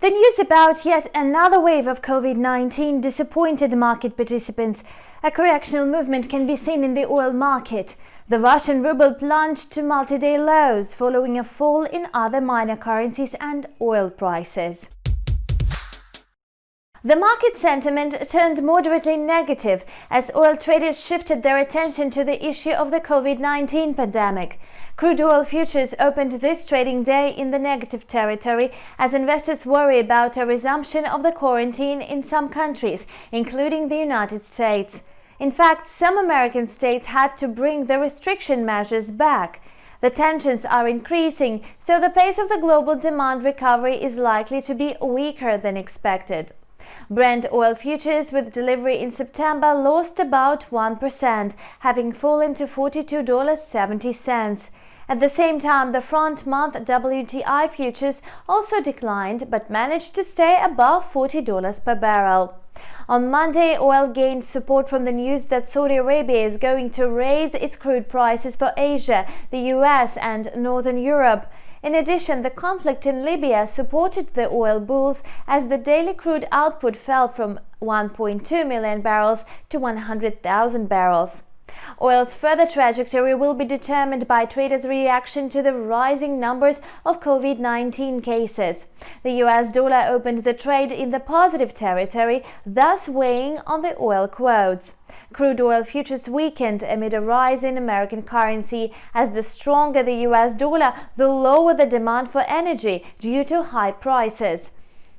The news about yet another wave of COVID-19 disappointed market participants. A correctional movement can be seen in the oil market. The Russian ruble plunged to multi-day lows following a fall in other minor currencies and oil prices. The market sentiment turned moderately negative as oil traders shifted their attention to the issue of the COVID-19 pandemic. Crude oil futures opened this trading day in the negative territory as investors worry about a resumption of the quarantine in some countries, including the United States. In fact, some American states had to bring the restriction measures back. The tensions are increasing, so the pace of the global demand recovery is likely to be weaker than expected. Brent oil futures with delivery in September lost about 1%, having fallen to $42.70. At the same time, the front-month WTI futures also declined but managed to stay above $40 per barrel. On Monday, oil gained support from the news that Saudi Arabia is going to raise its crude prices for Asia, the US, and Northern Europe. In addition, the conflict in Libya supported the oil bulls as the daily crude output fell from 1.2 million barrels to 100,000 barrels. Oil's further trajectory will be determined by traders' reaction to the rising numbers of COVID-19 cases. The US dollar opened the trade in the positive territory, thus weighing on the oil quotes. Crude oil futures weakened amid a rise in American currency, as the stronger the US dollar, the lower the demand for energy due to high prices.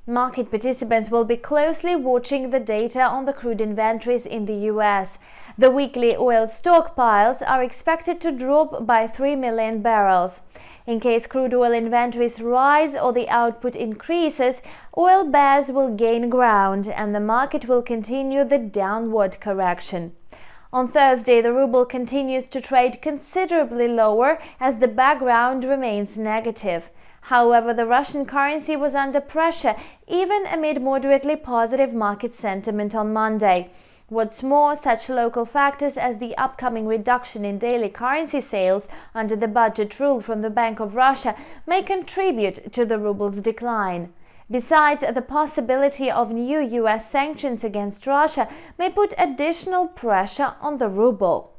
Market participants will be closely watching the data on the crude inventories in the US. The weekly oil stockpiles are expected to drop by 3 million barrels. In case crude oil inventories rise or the output increases, oil bears will gain ground and the market will continue the downward correction. On Thursday, the ruble continues to trade considerably lower as the background remains negative. However, the Russian currency was under pressure even amid moderately positive market sentiment on Monday. What's more, such local factors as the upcoming reduction in daily currency sales under the budget rule from the Bank of Russia may contribute to the ruble's decline. Besides, the possibility of new US sanctions against Russia may put additional pressure on the ruble.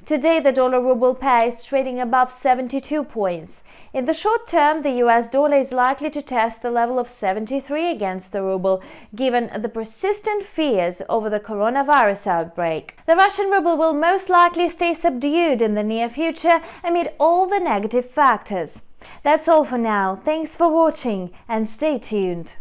Today, the dollar-ruble pair is trading above 72 points. In the short term, the US dollar is likely to test the level of 73 against the ruble, given the persistent fears over the coronavirus outbreak. The Russian ruble will most likely stay subdued in the near future amid all the negative factors. That's all for now. Thanks for watching and stay tuned.